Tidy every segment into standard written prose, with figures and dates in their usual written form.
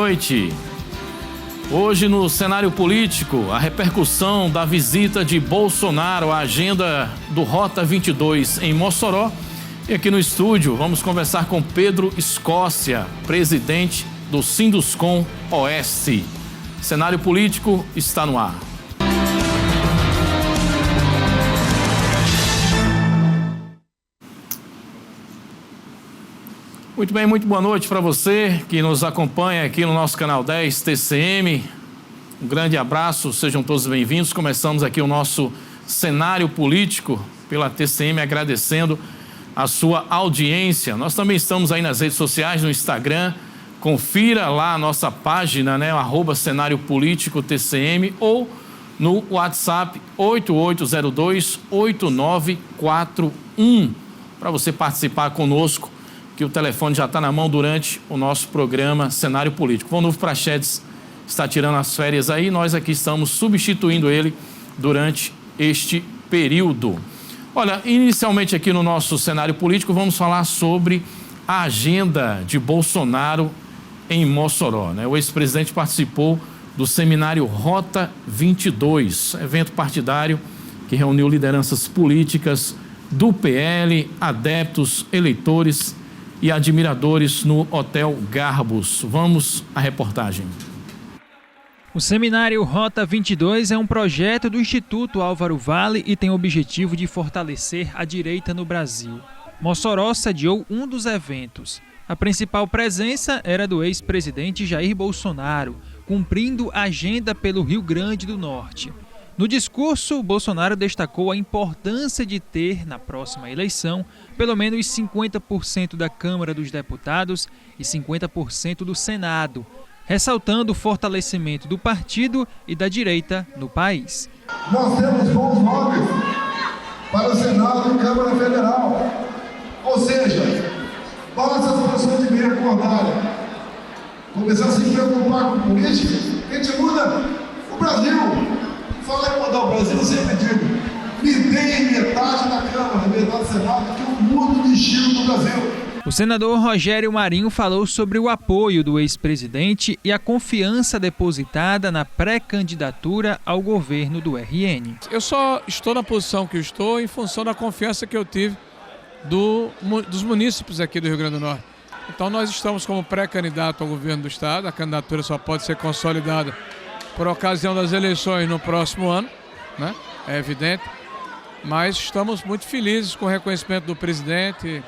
noite. Hoje no cenário político, a repercussão da visita de Bolsonaro à agenda do Rota 22 em Mossoró. E aqui no estúdio vamos conversar com Pedro Escócia, presidente do Sinduscom Oeste. Cenário político está no ar. Muito bem, muito boa noite para você que nos acompanha aqui no nosso canal 10 TCM. Um grande abraço, sejam todos bem-vindos. Começamos aqui o nosso cenário político pela TCM, agradecendo a sua audiência. Nós também estamos aí nas redes sociais, no Instagram. Confira lá a nossa página, né, @cenário político TCM, ou no WhatsApp 8802-8941, para você participar conosco, que o telefone já está na mão durante o nosso programa Cenário Político. O Novo Prachedes está tirando as férias aí, nós aqui estamos substituindo ele durante este período. Olha, inicialmente aqui no nosso cenário político vamos falar sobre a agenda de Bolsonaro em Mossoró, né? O ex-presidente participou do seminário Rota 22, evento partidário que reuniu lideranças políticas do PL, adeptos, eleitores e admiradores no Hotel Garbus. Vamos à reportagem. O seminário Rota 22 é um projeto do Instituto Álvaro Vale e tem o objetivo de fortalecer a direita no Brasil. Mossoró sediou um dos eventos. A principal presença era do ex-presidente Jair Bolsonaro, cumprindo a agenda pelo Rio Grande do Norte. No discurso, Bolsonaro destacou a importância de ter, na próxima eleição, pelo menos 50% da Câmara dos Deputados e 50% do Senado, ressaltando o fortalecimento do partido e da direita no país. Nós temos bons nomes para o Senado e Câmara Federal. Ou seja, basta as pessoas de meia acordarem, começar a se preocupar com política, a gente muda o Brasil. Falar em mudar o Brasil, eu sempre digo, me deem metade da Câmara, metade do Senado, que eu mudo o destino do Brasil. O senador Rogério Marinho falou sobre o apoio do ex-presidente e a confiança depositada na pré-candidatura ao governo do RN. Eu só estou na posição que eu estou em função da confiança que eu tive dos munícipes aqui do Rio Grande do Norte. Então nós estamos como pré-candidato ao governo do estado, a candidatura só pode ser consolidada por ocasião das eleições no próximo ano, né? É evidente, mas estamos muito felizes com o reconhecimento do presidente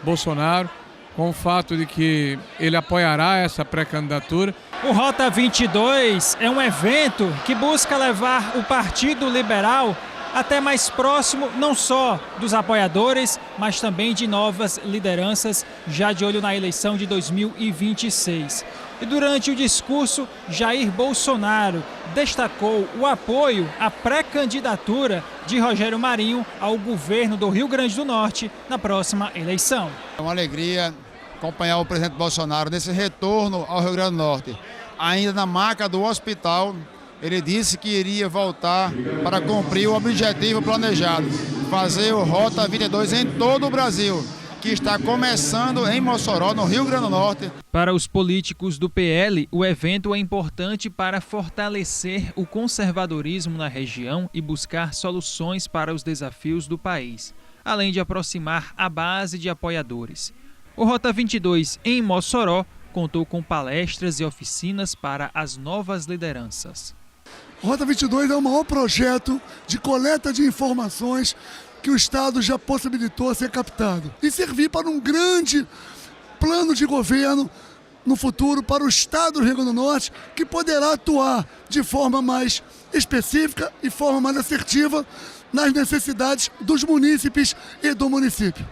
Bolsonaro, com o fato de que ele apoiará essa pré-candidatura. O Rota 22 é um evento que busca levar o Partido Liberal até mais próximo não só dos apoiadores, mas também de novas lideranças, já de olho na eleição de 2026. E durante o discurso, Jair Bolsonaro destacou o apoio à pré-candidatura de Rogério Marinho ao governo do Rio Grande do Norte na próxima eleição. É uma alegria acompanhar o presidente Bolsonaro nesse retorno ao Rio Grande do Norte. Ainda na maca do hospital, ele disse que iria voltar para cumprir o objetivo planejado, fazer o Rota 22 em todo o Brasil, que está começando em Mossoró, no Rio Grande do Norte. Para os políticos do PL, o evento é importante para fortalecer o conservadorismo na região e buscar soluções para os desafios do país, além de aproximar a base de apoiadores. O Rota 22 em Mossoró contou com palestras e oficinas para as novas lideranças. O Rota 22 é o maior projeto de coleta de informações que o Estado já possibilitou ser captado e servir para um grande plano de governo no futuro para o Estado do Rio Grande do Norte, que poderá atuar de forma mais específica e forma mais assertiva nas necessidades dos munícipes e do município.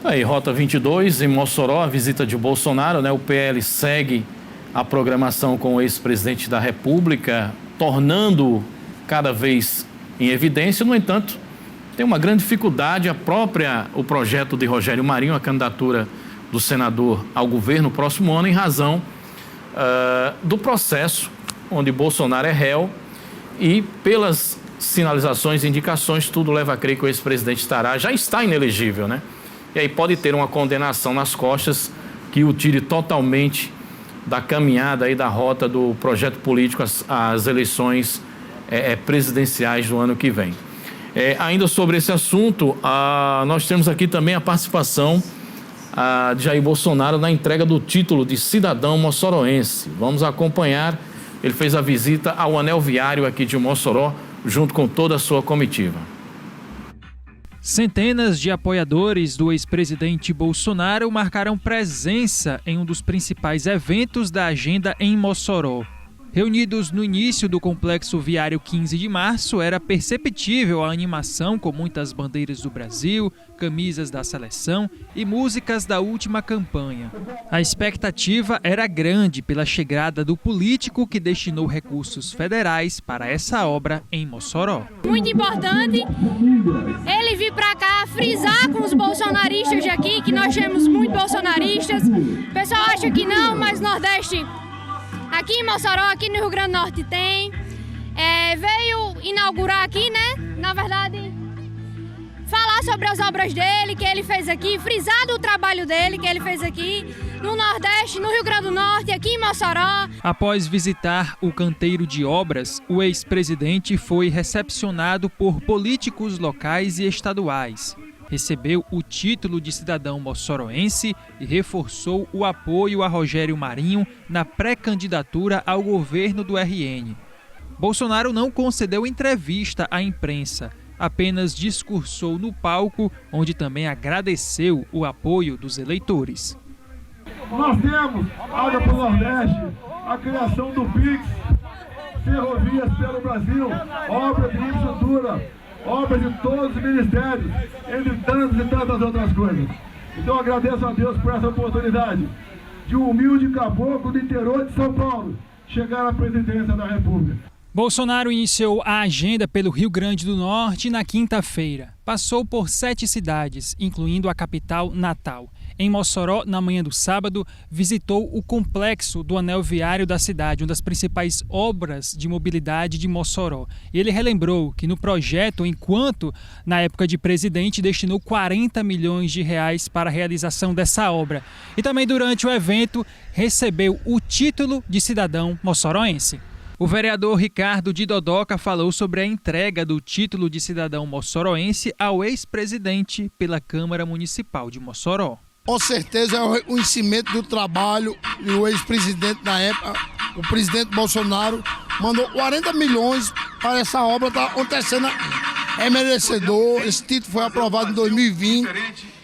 Aí, Rota 22 em Mossoró, a visita de Bolsonaro, né? O PL segue a programação com o ex-presidente da República, tornando cada vez em evidência. No entanto, tem uma grande dificuldade o projeto de Rogério Marinho, a candidatura do senador ao governo no próximo ano, em razão do processo onde Bolsonaro é réu, e pelas sinalizações e indicações, tudo leva a crer que o ex-presidente já está inelegível, né? E aí pode ter uma condenação nas costas que o tire totalmente da caminhada aí da rota do projeto político às eleições presidenciais do ano que vem. Ainda sobre esse assunto, nós temos aqui também a participação de Jair Bolsonaro na entrega do título de cidadão moçoroense. Vamos acompanhar. Ele fez a visita ao anel viário aqui de Mossoró, junto com toda a sua comitiva. Centenas de apoiadores do ex-presidente Bolsonaro marcaram presença em um dos principais eventos da agenda em Mossoró. Reunidos no início do complexo viário 15 de março, era perceptível a animação com muitas bandeiras do Brasil, camisas da seleção e músicas da última campanha. A expectativa era grande pela chegada do político que destinou recursos federais para essa obra em Mossoró. Muito importante ele vir para cá frisar com os bolsonaristas de aqui, que nós temos muitos bolsonaristas. O pessoal acha que não, mas Nordeste... Aqui em Mossoró, aqui no Rio Grande do Norte tem, veio inaugurar aqui, né? Na verdade, falar sobre as obras dele, que ele fez aqui, frisar do trabalho dele, que ele fez aqui, no Nordeste, no Rio Grande do Norte, aqui em Mossoró. Após visitar o canteiro de obras, o ex-presidente foi recepcionado por políticos locais e estaduais. Recebeu o título de cidadão moçoroense e reforçou o apoio a Rogério Marinho na pré-candidatura ao governo do RN. Bolsonaro não concedeu entrevista à imprensa, apenas discursou no palco, onde também agradeceu o apoio dos eleitores. Nós temos, Água para o Nordeste, a criação do PIX, ferrovias pelo Brasil, obras de infraestrutura, obras de todos os ministérios, entre tantas e tantas outras coisas. Então agradeço a Deus por essa oportunidade de um humilde caboclo do interior de São Paulo chegar à presidência da República. Bolsonaro iniciou a agenda pelo Rio Grande do Norte na quinta-feira. Passou por 7 cidades, incluindo a capital, Natal. Em Mossoró, na manhã do sábado, visitou o complexo do anel viário da cidade, uma das principais obras de mobilidade de Mossoró. E ele relembrou que no projeto, enquanto na época de presidente, destinou 40 milhões de reais para a realização dessa obra. E também durante o evento, recebeu o título de cidadão moçoroense. O vereador Ricardo de Dodoca falou sobre a entrega do título de cidadão moçoroense ao ex-presidente pela Câmara Municipal de Mossoró. Com certeza é o reconhecimento do trabalho e o ex-presidente na época, o presidente Bolsonaro, mandou 40 milhões para essa obra estar acontecendo. É merecedor, esse título foi aprovado em 2020,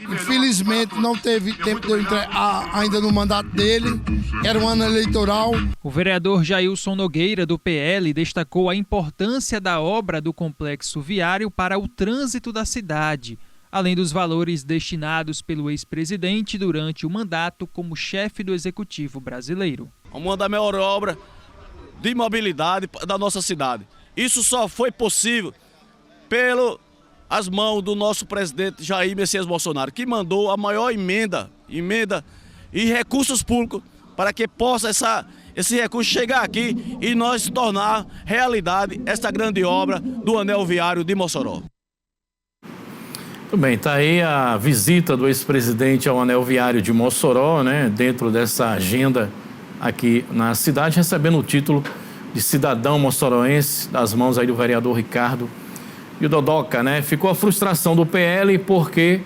infelizmente não teve tempo de eu entregar ainda no mandato dele, era um ano eleitoral. O vereador Jailson Nogueira, do PL, destacou a importância da obra do complexo viário para o trânsito da cidade, além dos valores destinados pelo ex-presidente durante o mandato como chefe do Executivo brasileiro. Uma das maiores obras de mobilidade da nossa cidade. Isso só foi possível pelas mãos do nosso presidente Jair Messias Bolsonaro, que mandou a maior emenda e recursos públicos para que possa esse recurso chegar aqui e nós tornar realidade essa grande obra do anel viário de Mossoró. Muito bem, está aí a visita do ex-presidente ao anel viário de Mossoró, né, dentro dessa agenda aqui na cidade, recebendo o título de cidadão moçoroense das mãos aí do vereador Ricardo e o Dodoca, né? Ficou a frustração do PL porque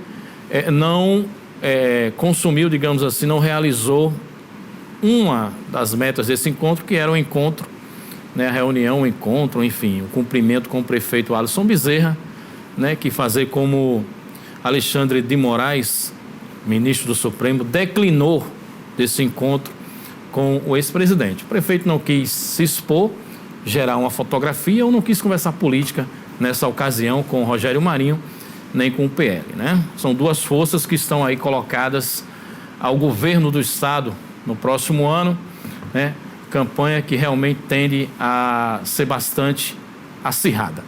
não consumiu, digamos assim, não realizou uma das metas desse encontro, que era o encontro, né, a reunião, o encontro, enfim, o cumprimento com o prefeito Alisson Bezerra, né, que fazer como Alexandre de Moraes, ministro do Supremo, declinou desse encontro com o ex-presidente. O prefeito não quis se expor, gerar uma fotografia, ou não quis conversar política nessa ocasião com o Rogério Marinho, nem com o PL, né? São duas forças que estão aí colocadas ao governo do estado no próximo ano, né? Campanha que realmente tende a ser bastante acirrada.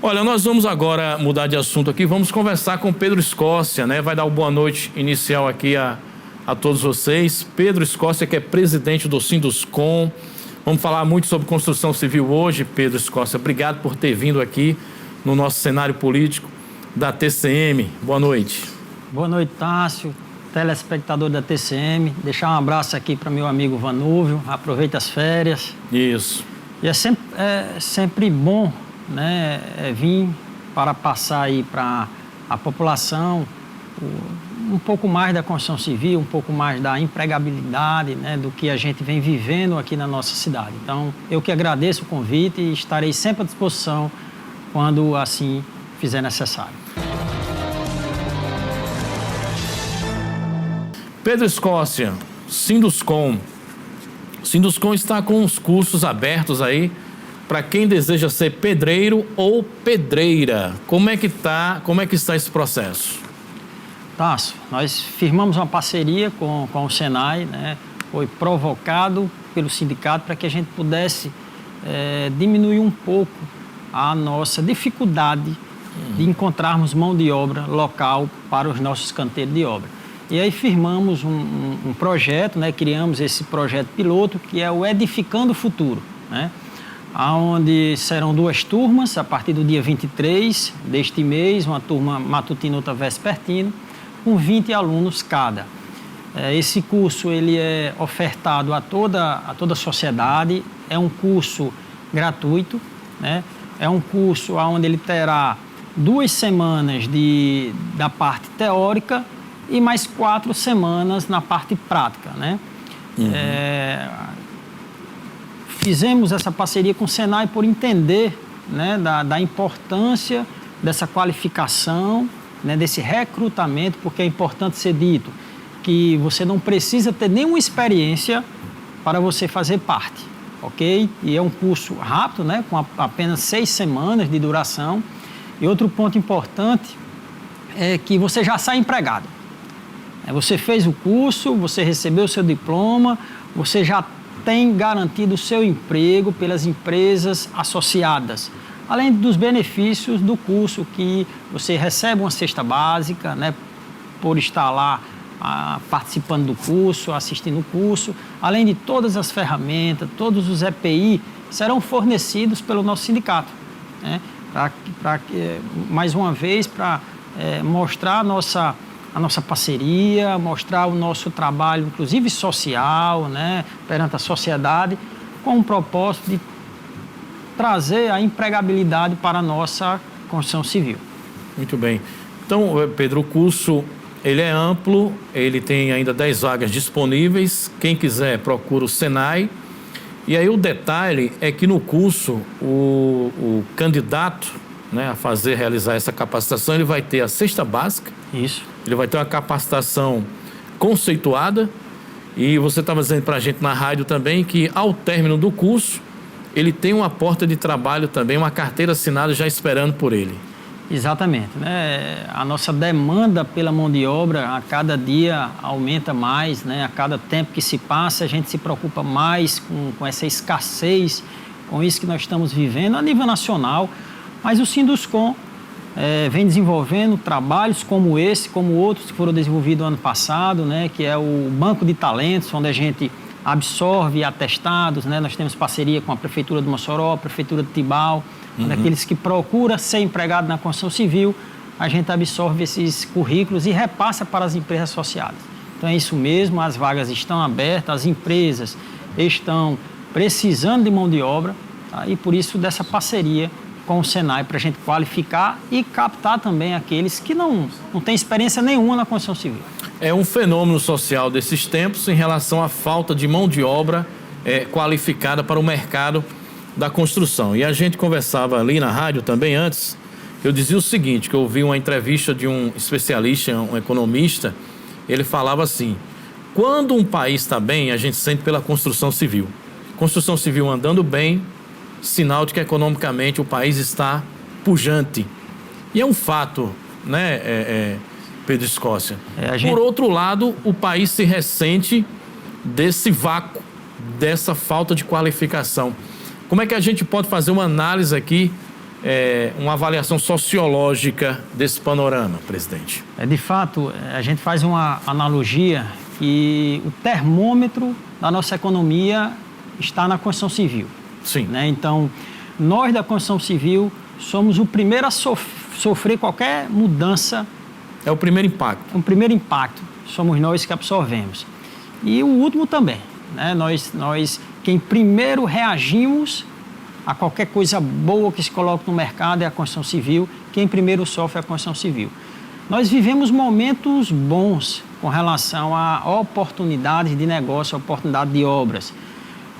Olha, nós vamos agora mudar de assunto aqui, vamos conversar com Pedro Escócia, né? Vai dar uma boa noite inicial aqui a todos vocês. Pedro Escócia, que é presidente do Sinduscom. Vamos falar muito sobre construção civil hoje, Pedro Escócia. Obrigado por ter vindo aqui no nosso cenário político da TCM. Boa noite. Boa noite, Tássio. telespectador da TCM, deixar um abraço aqui para meu amigo Vanúvio, aproveita as férias. Isso. E é sempre bom, né, vir para passar aí para a população um pouco mais da construção civil, um pouco mais da empregabilidade, né, do que a gente vem vivendo aqui na nossa cidade. Então, eu que agradeço o convite e estarei sempre à disposição quando assim fizer necessário. Pedro Escócia, Sinduscom. Sinduscom está com os cursos abertos aí para quem deseja ser pedreiro ou pedreira. Como é que está esse processo? Tássio, nós firmamos uma parceria com o Senai, né? Foi provocado pelo sindicato para que a gente pudesse diminuir um pouco a nossa dificuldade de encontrarmos mão de obra local para os nossos canteiros de obra. E aí firmamos um projeto, né? Criamos esse projeto piloto, que é o Edificando o Futuro, né? Onde serão 2 turmas, a partir do dia 23 deste mês, uma turma matutina e outra vespertina, com 20 alunos cada. Esse curso ele é ofertado a toda a sociedade, é um curso gratuito, né? É um curso onde ele terá 2 semanas da parte teórica e mais 4 semanas na parte prática, né? Fizemos essa parceria com o Senai por entender, né, da importância dessa qualificação, né, desse recrutamento, porque é importante ser dito que você não precisa ter nenhuma experiência para você fazer parte, ok? E é um curso rápido, né, com apenas 6 semanas de duração. E outro ponto importante é que você já sai empregado. Você fez o curso, você recebeu o seu diploma, você já tem garantido o seu emprego pelas empresas associadas. Além dos benefícios do curso, que você recebe uma cesta básica, né, por estar lá participando do curso, assistindo o curso, além de todas as ferramentas, todos os EPI serão fornecidos pelo nosso sindicato, né, mais uma vez, para mostrar a nossa parceria, mostrar o nosso trabalho, inclusive social, né, perante a sociedade, com o propósito de trazer a empregabilidade para a nossa construção civil. Muito bem. Então, Pedro, o curso ele é amplo, ele tem ainda 10 vagas disponíveis. Quem quiser, procura o Senai. E aí o detalhe é que no curso, o candidato, né, a realizar essa capacitação, ele vai ter a cesta básica. Isso. Ele vai ter uma capacitação conceituada. E você estava dizendo para a gente na rádio também que, ao término do curso, ele tem uma porta de trabalho também, uma carteira assinada já esperando por ele. Exatamente, né? A nossa demanda pela mão de obra a cada dia aumenta mais, né? A cada tempo que se passa, a gente se preocupa mais com essa escassez, com isso que nós estamos vivendo a nível nacional. Mas o Sinduscom vem desenvolvendo trabalhos como esse, como outros que foram desenvolvidos ano passado, né? Que é o Banco de Talentos, onde a gente absorve atestados, né? Nós temos parceria com a Prefeitura de Mossoró, a Prefeitura de Tibau, daqueles que procuram ser empregado na construção civil, a gente absorve esses currículos e repassa para as empresas associadas. Então é isso mesmo, as vagas estão abertas, as empresas estão precisando de mão de obra, tá? E por isso dessa parceria com o Senai, para a gente qualificar e captar também aqueles que não têm experiência nenhuma na construção civil. É um fenômeno social desses tempos em relação à falta de mão de obra qualificada para o mercado da construção. E a gente conversava ali na rádio também antes, eu dizia o seguinte, que eu ouvi uma entrevista de um especialista, um economista, ele falava assim, quando um país está bem, a gente sente pela construção civil. Construção civil andando bem, sinal de que economicamente o país está pujante. E é um fato, né, Pedro Escócia? Por outro lado, o país se ressente desse vácuo, dessa falta de qualificação. Como é que a gente pode fazer uma análise aqui, uma avaliação sociológica desse panorama, presidente? De fato, a gente faz uma analogia que o termômetro da nossa economia está na construção civil. Sim. Né? Então, nós da construção civil somos o primeiro a sofrer qualquer mudança. É o primeiro impacto. O primeiro impacto somos nós que absorvemos. E o último também, né? Nós quem primeiro reagimos a qualquer coisa boa que se coloca no mercado é a construção civil, quem primeiro sofre é a construção civil. Nós vivemos momentos bons com relação a oportunidades de negócio, oportunidade de obras.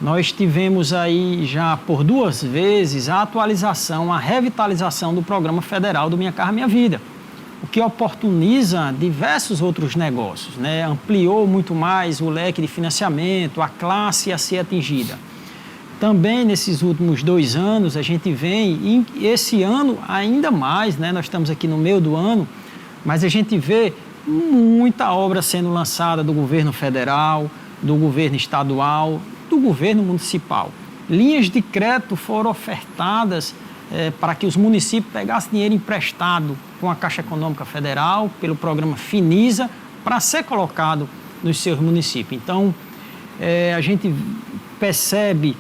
Nós tivemos aí já por 2 vezes a atualização, a revitalização do programa federal do Minha Casa Minha Vida, o que oportuniza diversos outros negócios, né? Ampliou muito mais o leque de financiamento, a classe a ser atingida. Também nesses últimos 2 anos a gente vem, e esse ano ainda mais, né? Nós estamos aqui no meio do ano, mas a gente vê muita obra sendo lançada do governo federal, do governo estadual, do governo municipal. Linhas de crédito foram ofertadas para que os municípios pegassem dinheiro emprestado com a Caixa Econômica Federal, pelo programa Finisa, para ser colocado nos seus municípios. Então, a gente percebe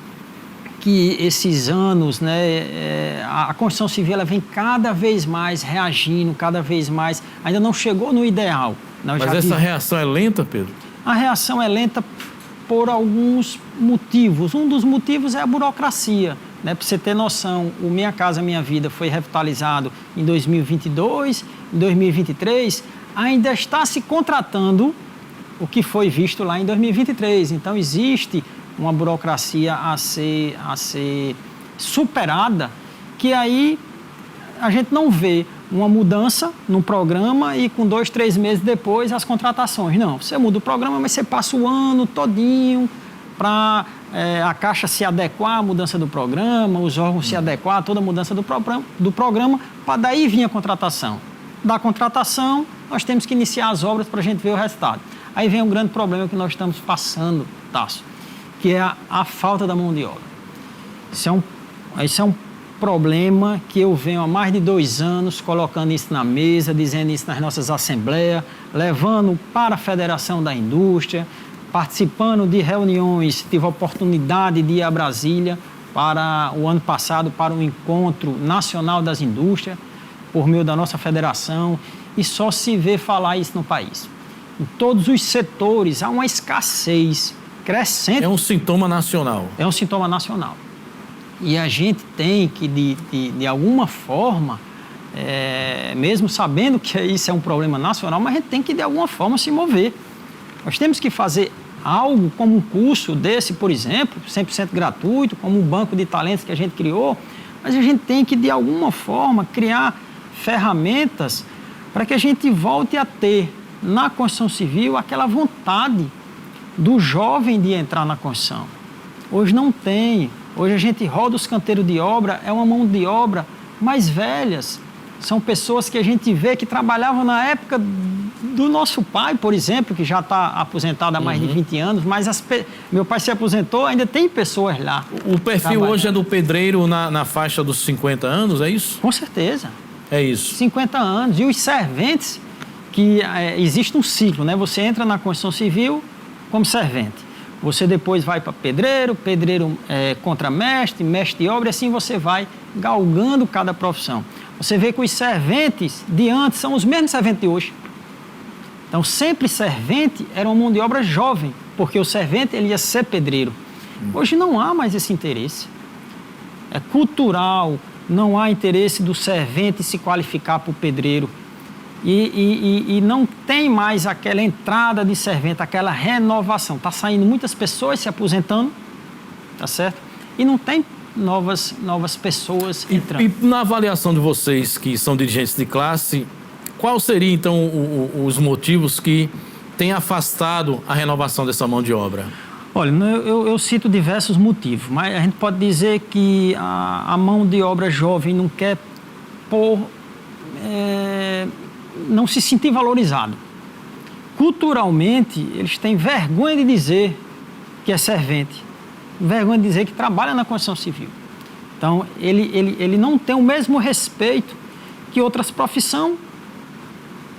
que esses anos, né, a construção civil ela vem cada vez mais reagindo, cada vez mais, ainda não chegou no ideal. Mas essa reação é lenta, Pedro? A reação é lenta por alguns motivos. Um dos motivos é a burocracia, né? Para você ter noção, o Minha Casa Minha Vida foi revitalizado em 2022, em 2023, ainda está se contratando o que foi visto lá em 2023. Então, existe uma burocracia a ser superada, que aí a gente não vê uma mudança no programa e com 2, 3 meses depois as contratações. Não, você muda o programa, mas você passa o ano todinho para a Caixa se adequar à mudança do programa, os órgãos se adequar a toda a mudança do programa, para daí vir a contratação. Da contratação, nós temos que iniciar as obras para a gente ver o resultado. Aí vem um grande problema que nós estamos passando, Tasso, que é a falta da mão de obra. Isso é um problema que eu venho há mais de 2 anos colocando isso na mesa, dizendo isso nas nossas assembleias, levando para a Federação da Indústria, participando de reuniões, tive a oportunidade de ir a Brasília para o ano passado para um encontro nacional das indústrias, por meio da nossa federação, e só se vê falar isso no país. Em todos os setores há uma escassez crescente. É um sintoma nacional. É um sintoma nacional. E a gente tem que, de alguma forma, mesmo sabendo que isso é um problema nacional, mas a gente tem que, de alguma forma, se mover. Nós temos que fazer algo como um curso desse, por exemplo, 100% gratuito, como um banco de talentos que a gente criou, mas a gente tem que, de alguma forma, criar ferramentas para que a gente volte a ter, na construção civil, aquela vontade do jovem de entrar na construção. Hoje não tem. Hoje a gente roda os canteiros de obra, é uma mão de obra mais velhas. São pessoas que a gente vê que trabalhavam na época do nosso pai, por exemplo, que já está aposentado há mais de 20 anos, mas meu pai se aposentou, ainda tem pessoas lá. O perfil hoje é do pedreiro na faixa dos 50 anos, é isso? Com certeza. É isso. 50 anos. E os serventes, que existe um ciclo, né? Você entra na construção civil como servente. Você depois vai para pedreiro, contramestre, mestre de obra, e assim você vai galgando cada profissão. Você vê que os serventes de antes são os mesmos serventes de hoje. Então, sempre servente era uma mão de obra jovem, porque o servente ele ia ser pedreiro. Hoje não há mais esse interesse. É cultural, não há interesse do servente se qualificar para o pedreiro. E não tem mais aquela entrada de servente, aquela renovação. Está saindo muitas pessoas se aposentando, tá certo? E não tem novas pessoas entrando. E na avaliação de vocês, que são dirigentes de classe, qual seria, então, os motivos que têm afastado a renovação dessa mão de obra? Olha, eu cito diversos motivos, mas a gente pode dizer que a mão de obra jovem não quer não se sentir valorizado. Culturalmente, eles têm vergonha de dizer que é servente, vergonha de dizer que trabalha na construção civil. Então, ele não tem o mesmo respeito que outras profissões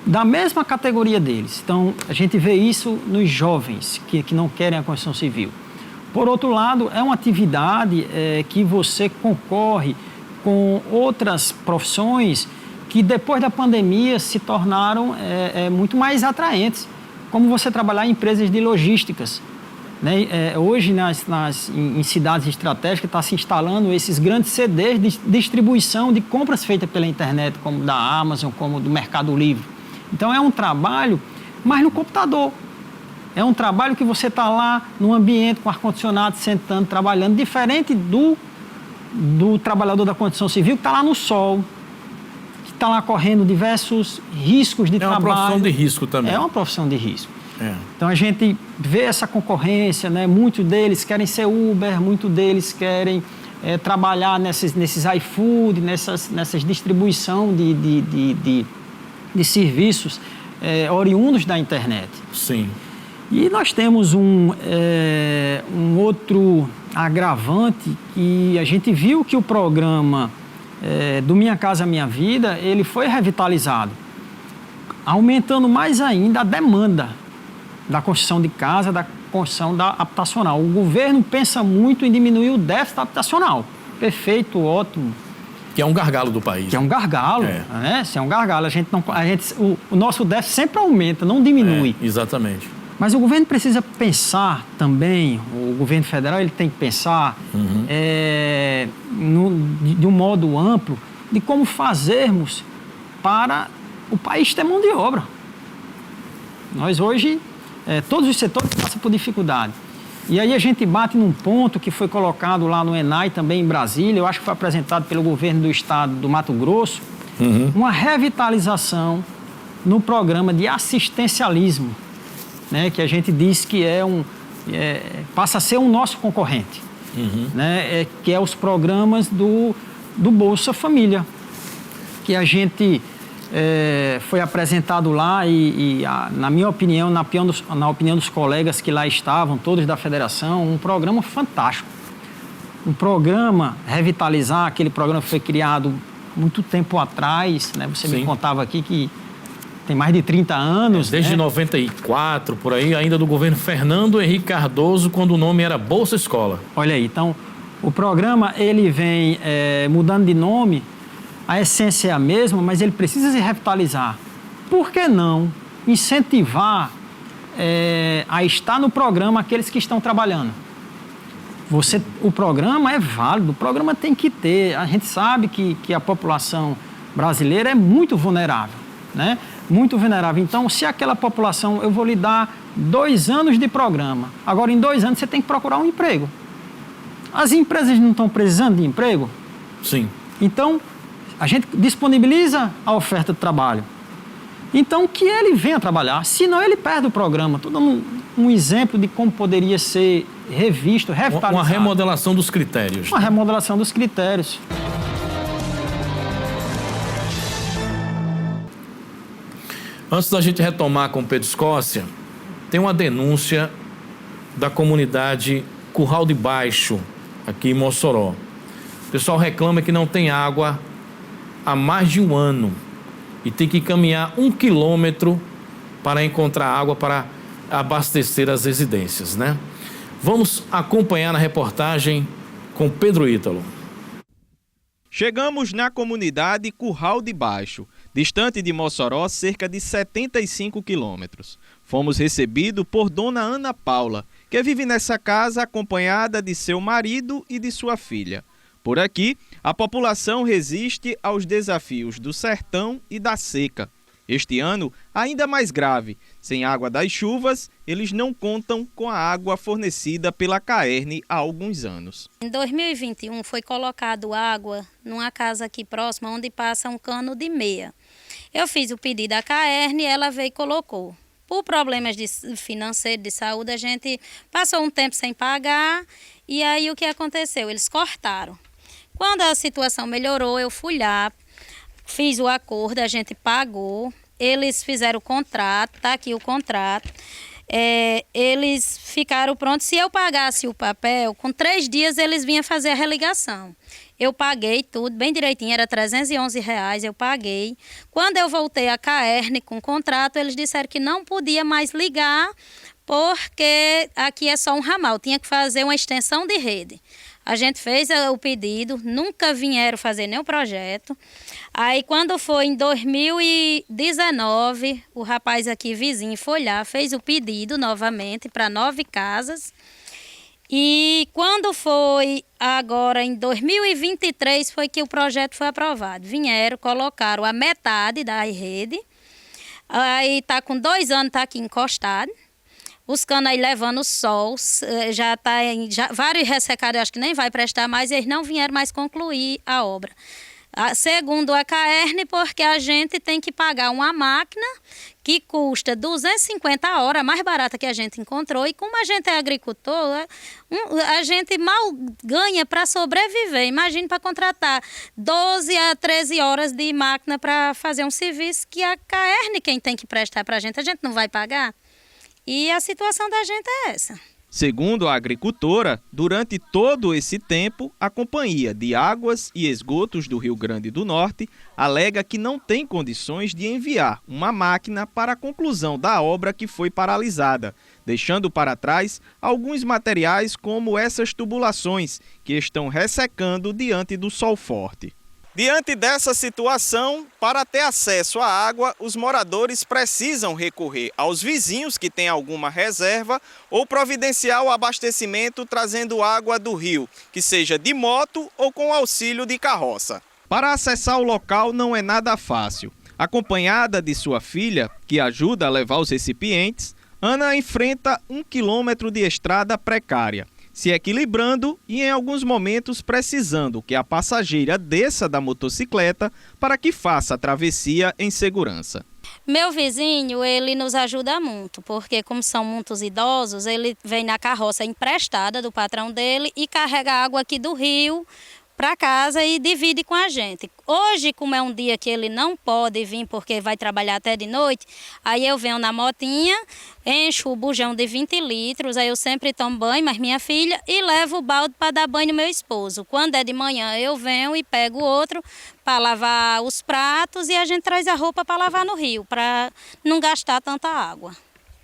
da mesma categoria deles. Então, a gente vê isso nos jovens que não querem a construção civil. Por outro lado, é uma atividade que você concorre com outras profissões que depois da pandemia se tornaram muito mais atraentes, como você trabalhar em empresas de logísticas. Né? Hoje, em cidades estratégicas, está se instalando esses grandes CDs de distribuição de compras feitas pela internet, como da Amazon, como do Mercado Livre. Então, é um trabalho, mas no computador. É um trabalho que você está lá no ambiente, com ar-condicionado, sentando, trabalhando, diferente do trabalhador da construção civil que está lá no sol, que está lá correndo diversos riscos de trabalho. É uma profissão de risco também. É uma profissão de risco. Então a gente vê essa concorrência, né? Muitos deles querem ser Uber, muitos deles querem trabalhar nesses iFood, nessas distribuição de serviços oriundos da internet. Sim. E nós temos um outro agravante que a gente viu que o programa do Minha Casa Minha Vida, ele foi revitalizado, aumentando mais ainda a demanda da construção de casa, da construção habitacional. O governo pensa muito em diminuir o déficit habitacional. Perfeito, ótimo. Que é um gargalo do país. Que é um gargalo, né? Se é um gargalo, o nosso déficit sempre aumenta, não diminui. Exatamente. Mas o governo precisa pensar também, o governo federal ele tem que pensar de um modo amplo de como fazermos para o país ter mão de obra. Nós hoje, todos os setores passam por dificuldade. E aí a gente bate num ponto que foi colocado lá no ENAI, também em Brasília, eu acho que foi apresentado pelo governo do estado do Mato Grosso, uma revitalização no programa de assistencialismo, né, que a gente diz que passa a ser um nosso concorrente, né, que é os programas do Bolsa Família, que a gente foi apresentado lá na minha opinião, na opinião dos colegas que lá estavam, todos da federação, um programa fantástico. Um programa, revitalizar, aquele programa foi criado muito tempo atrás, né? Você me contava aqui que tem mais de 30 anos. Desde 94, por aí, ainda do governo Fernando Henrique Cardoso, quando o nome era Bolsa Escola. Olha aí, então, o programa, ele vem mudando de nome. A essência é a mesma, mas ele precisa se revitalizar. Por que não incentivar a estar no programa aqueles que estão trabalhando? O programa é válido, o programa tem que ter. A gente sabe que a população brasileira é muito vulnerável, né? Muito vulnerável. Então, se aquela população, eu vou lhe dar 2 anos de programa. Agora, em 2 anos, você tem que procurar um emprego. As empresas não estão precisando de emprego? Sim. Então, a gente disponibiliza a oferta de trabalho. Então, que ele venha trabalhar, senão ele perde o programa. Estou dando um exemplo de como poderia ser revisto, revitalizado. Uma remodelação dos critérios. Uma remodelação dos critérios. Antes da gente retomar com o Pedro Escócia, tem uma denúncia da comunidade Curral de Baixo, aqui em Mossoró. O pessoal reclama que não tem água há mais de 1 ano e tem que caminhar 1 quilômetro para encontrar água para abastecer as residências, né? Vamos acompanhar na reportagem com Pedro Ítalo. Chegamos na comunidade Curral de Baixo, distante de Mossoró cerca de 75 quilômetros. Fomos recebidos por dona Ana Paula, que vive nessa casa acompanhada de seu marido e de sua filha. Por aqui, a população resiste aos desafios do sertão e da seca. Este ano, ainda mais grave. Sem água das chuvas, eles não contam com a água fornecida pela Caerne há alguns anos. Em 2021 foi colocado água numa casa aqui próxima, onde passa um cano de meia. Eu fiz o pedido à Caerne e ela veio e colocou. Por problemas financeiros, de saúde, a gente passou um tempo sem pagar e aí o que aconteceu? Eles cortaram. Quando a situação melhorou, eu fui lá, fiz o acordo, a gente pagou, eles fizeram o contrato, tá aqui o contrato, eles ficaram prontos. Se eu pagasse o papel, com 3 dias eles vinham fazer a religação. Eu paguei tudo, bem direitinho, era R$311, eu paguei. Quando eu voltei à Caerne com o contrato, eles disseram que não podia mais ligar, porque aqui é só um ramal, tinha que fazer uma extensão de rede. A gente fez o pedido, nunca vieram fazer nenhum projeto. Aí quando foi em 2019, o rapaz aqui vizinho foi lá, fez o pedido novamente para 9 casas. E quando foi agora em 2023 foi que o projeto foi aprovado. Vieram, colocaram a metade da rede. Aí está com 2 anos, está aqui encostado. Os canos aí levando sol, já está vários ressecados, acho que nem vai prestar mais, eles não vieram mais concluir a obra. Segundo a CAERN, porque a gente tem que pagar uma máquina que custa 250 a hora, a mais barata que a gente encontrou, e como a gente é agricultor, a gente mal ganha para sobreviver. Imagine para contratar 12 a 13 horas de máquina para fazer um serviço que a CAERN quem tem que prestar para a gente não vai pagar. E a situação da gente é essa. Segundo a agricultora, durante todo esse tempo, a Companhia de Águas e Esgotos do Rio Grande do Norte alega que não tem condições de enviar uma máquina para a conclusão da obra que foi paralisada, deixando para trás alguns materiais como essas tubulações, que estão ressecando diante do sol forte. Diante dessa situação, para ter acesso à água, os moradores precisam recorrer aos vizinhos que têm alguma reserva ou providenciar o abastecimento trazendo água do rio, que seja de moto ou com auxílio de carroça. Para acessar o local não é nada fácil. Acompanhada de sua filha, que ajuda a levar os recipientes, Ana enfrenta 1 quilômetro de estrada precária, se equilibrando e em alguns momentos precisando que a passageira desça da motocicleta para que faça a travessia em segurança. Meu vizinho, ele nos ajuda muito, porque como são muitos idosos, ele vem na carroça emprestada do patrão dele e carrega água aqui do rio para casa e divide com a gente. Hoje, como é um dia que ele não pode vir porque vai trabalhar até de noite, aí eu venho na motinha, encho o bujão de 20 litros, aí eu sempre tomo banho, mas minha filha, e levo o balde para dar banho no meu esposo. Quando é de manhã, eu venho e pego outro para lavar os pratos e a gente traz a roupa para lavar no rio, para não gastar tanta água.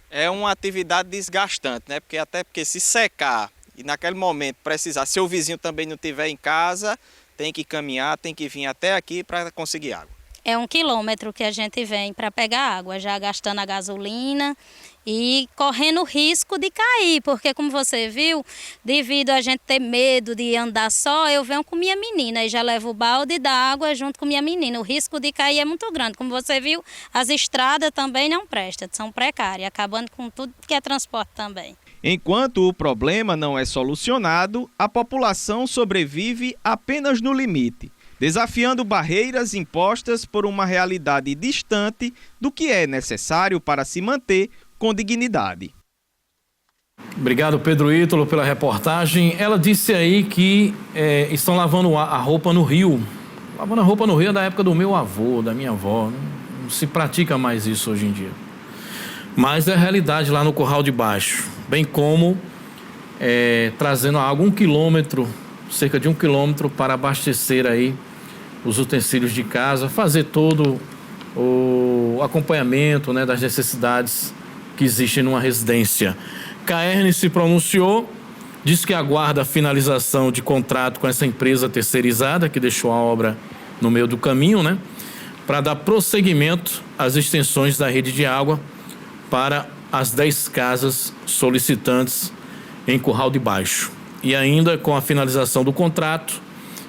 É uma atividade desgastante, né? Porque se secar e naquele momento precisar, se o vizinho também não estiver em casa, tem que caminhar, tem que vir até aqui para conseguir água. É 1 quilômetro que a gente vem para pegar água, já gastando a gasolina e correndo risco de cair, porque como você viu, devido a gente ter medo de andar só, eu venho com minha menina e já levo o balde da água junto com minha menina. O risco de cair é muito grande. Como você viu, as estradas também não prestam, são precárias, acabando com tudo que é transporte também. Enquanto o problema não é solucionado, a população sobrevive apenas no limite, desafiando barreiras impostas por uma realidade distante do que é necessário para se manter com dignidade. Obrigado, Pedro Ítalo, pela reportagem. Ela disse aí que estão lavando a roupa no rio. Lavando a roupa no rio é da época do meu avô, da minha avó. Não se pratica mais isso hoje em dia. Mas é a realidade lá no Curral de Baixo. Bem como trazendo a água 1 quilômetro, cerca de 1 quilômetro, para abastecer aí os utensílios de casa, fazer todo o acompanhamento, né, das necessidades que existem numa residência. CAERN se pronunciou, diz que aguarda a finalização de contrato com essa empresa terceirizada que deixou a obra no meio do caminho, né, para dar prosseguimento às extensões da rede de água para as 10 casas solicitantes em Curral de Baixo. E ainda com a finalização do contrato,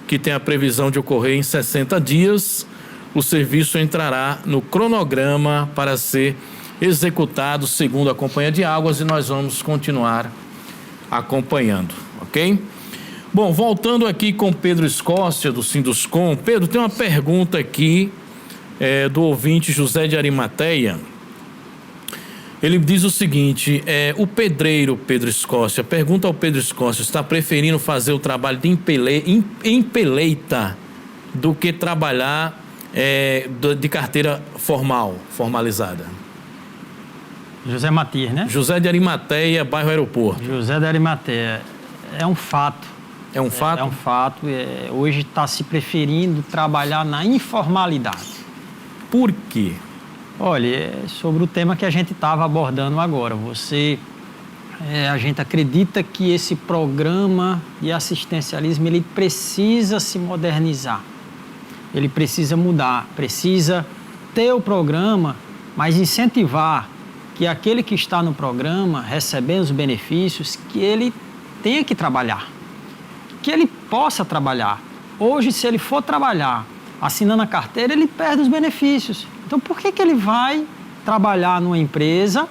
que tem a previsão de ocorrer em 60 dias, o serviço entrará no cronograma para ser executado segundo a Companhia de Águas e nós vamos continuar acompanhando, ok? Bom, voltando aqui com Pedro Escócia, do Sinduscom. Pedro, tem uma pergunta aqui do ouvinte José de Arimateia. Ele diz o seguinte, o pedreiro Pedro Escócia, pergunta ao Pedro Escócia, está preferindo fazer o trabalho de empeleita do que trabalhar de carteira formalizada? José Matias, né? José de Arimateia, bairro Aeroporto. José de Arimateia, é um fato. É um fato? É um fato. Hoje está se preferindo trabalhar na informalidade. Por quê? Olha, sobre o tema que a gente estava abordando agora, você a gente acredita que esse programa de assistencialismo ele precisa se modernizar, ele precisa mudar, precisa ter o programa, mas incentivar que aquele que está no programa, recebendo os benefícios, que ele tenha que trabalhar, que ele possa trabalhar. Hoje, se ele for trabalhar assinando a carteira, ele perde os benefícios. Então, por que ele vai trabalhar numa empresa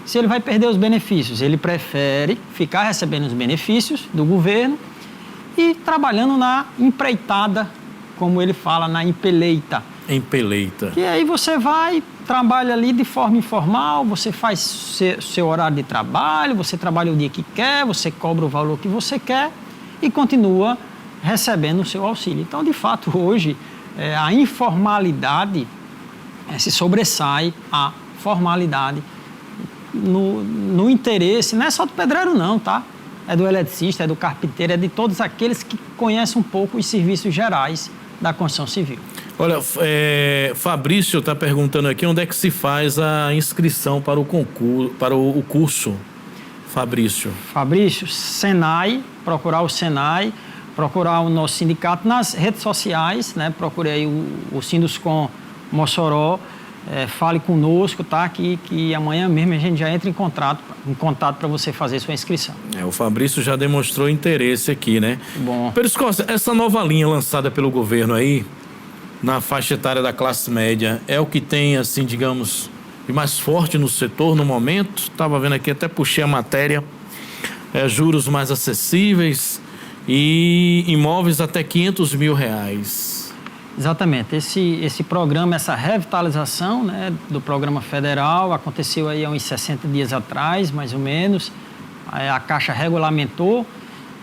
se ele vai perder os benefícios? Ele prefere ficar recebendo os benefícios do governo e trabalhando na empreitada, como ele fala, na empeleita. Empeleita. E aí você vai, trabalha ali de forma informal, você faz seu horário de trabalho, você trabalha o dia que quer, você cobra o valor que você quer e continua recebendo o seu auxílio. Então, de fato, hoje, a informalidade se sobressai à formalidade no interesse, não é só do pedreiro não, tá? É do eletricista, é do carpinteiro, é de todos aqueles que conhecem um pouco os serviços gerais da construção civil. Olha, Fabrício está perguntando aqui onde é que se faz a inscrição para o concurso, para o curso, Fabrício. Fabrício, Senai, procurar o Senai, procurar o nosso sindicato nas redes sociais, né? Procure aí o Sinduscom Mossoró, fale conosco, tá? Que amanhã mesmo a gente já entra em contato para você fazer sua inscrição. O Fabrício já demonstrou interesse aqui, né? Bom. Pérez Costa, essa nova linha lançada pelo governo aí, na faixa etária da classe média, é o que tem, assim, digamos, de mais forte no setor no momento? Estava vendo aqui, até puxei a matéria, juros mais acessíveis e imóveis até R$500 mil. Exatamente. Esse programa, essa revitalização, né, do programa federal aconteceu aí há uns 60 dias atrás, mais ou menos. A Caixa regulamentou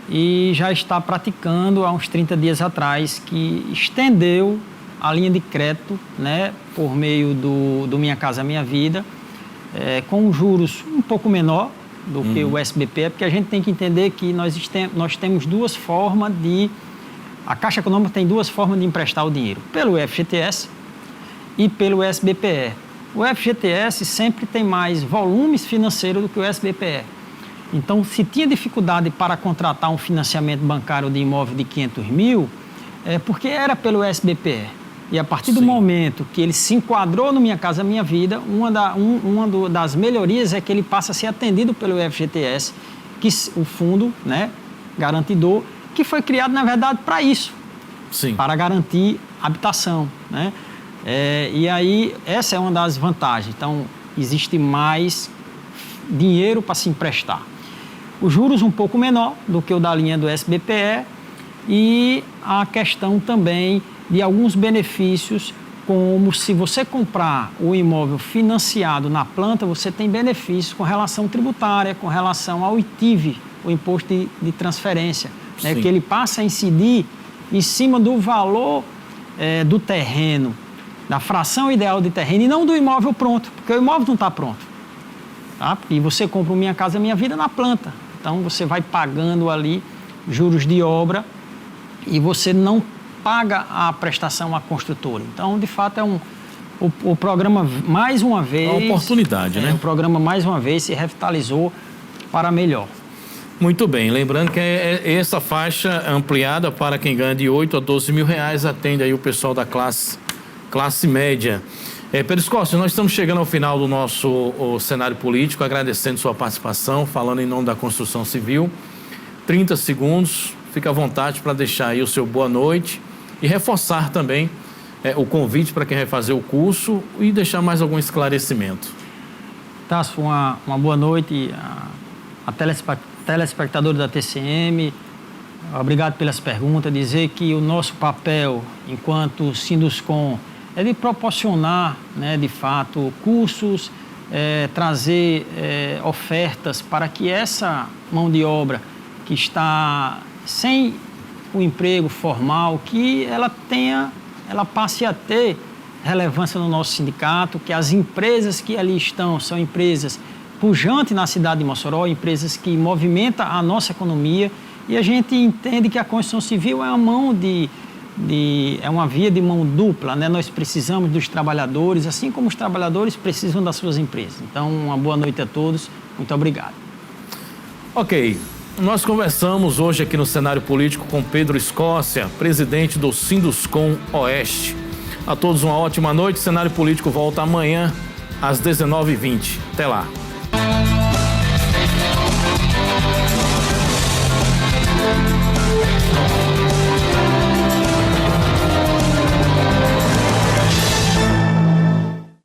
e já está praticando há uns 30 dias atrás, que estendeu a linha de crédito, né, por meio do Minha Casa Minha Vida, com juros um pouco menor do que o SBPE, porque a gente tem que entender que nós temos duas formas de... A Caixa Econômica tem duas formas de emprestar o dinheiro, pelo FGTS e pelo SBPE. O FGTS sempre tem mais volumes financeiros do que o SBPE. Então, se tinha dificuldade para contratar um financiamento bancário de imóvel de 500 mil, é porque era pelo SBPE. E a partir do momento que ele se enquadrou no Minha Casa Minha Vida, uma das melhorias é que ele passa a ser atendido pelo FGTS, que o fundo, né, garantidor, que foi criado, na verdade, para isso. Sim. Para garantir habitação, né? E aí, essa é uma das vantagens. Então, existe mais dinheiro para se emprestar. Os juros um pouco menor do que o da linha do SBPE e a questão também de alguns benefícios, como se você comprar o imóvel financiado na planta, você tem benefícios com relação tributária, com relação ao ITIV, o imposto de transferência, né, que ele passa a incidir em cima do valor do terreno, da fração ideal de terreno e não do imóvel pronto, porque o imóvel não está pronto. Tá? E você compra o Minha Casa Minha Vida na planta. Então, você vai pagando ali juros de obra e você não paga a prestação à construtora. Então, de fato, o programa, mais uma vez... É uma oportunidade, né? O programa, mais uma vez, se revitalizou para melhor. Muito bem. Lembrando que essa faixa ampliada para quem ganha de 8 a 12 mil reais atende aí o pessoal da classe média. Pérez Costa, nós estamos chegando ao final do nosso cenário político, agradecendo sua participação, falando em nome da construção civil. 30 segundos, fica à vontade para deixar aí o seu boa noite e reforçar também o convite para quem vai fazer o curso e deixar mais algum esclarecimento. Tasso, uma boa noite a telespectadores da TCM. Obrigado pelas perguntas. Dizer que o nosso papel enquanto Sinduscom é de proporcionar, né, de fato, cursos, trazer ofertas para que essa mão de obra que está sem o emprego formal, que ela passe a ter relevância no nosso sindicato, que as empresas que ali estão são empresas pujantes na cidade de Mossoró, empresas que movimentam a nossa economia, e a gente entende que a construção civil é uma via de mão dupla, né? Nós precisamos dos trabalhadores, assim como os trabalhadores precisam das suas empresas. Então, uma boa noite a todos. Muito obrigado. Ok, nós conversamos hoje aqui no cenário político com Pedro Escócia, presidente do Sinduscom Oeste. A todos uma ótima noite. O cenário político volta amanhã às 19h20. Até lá.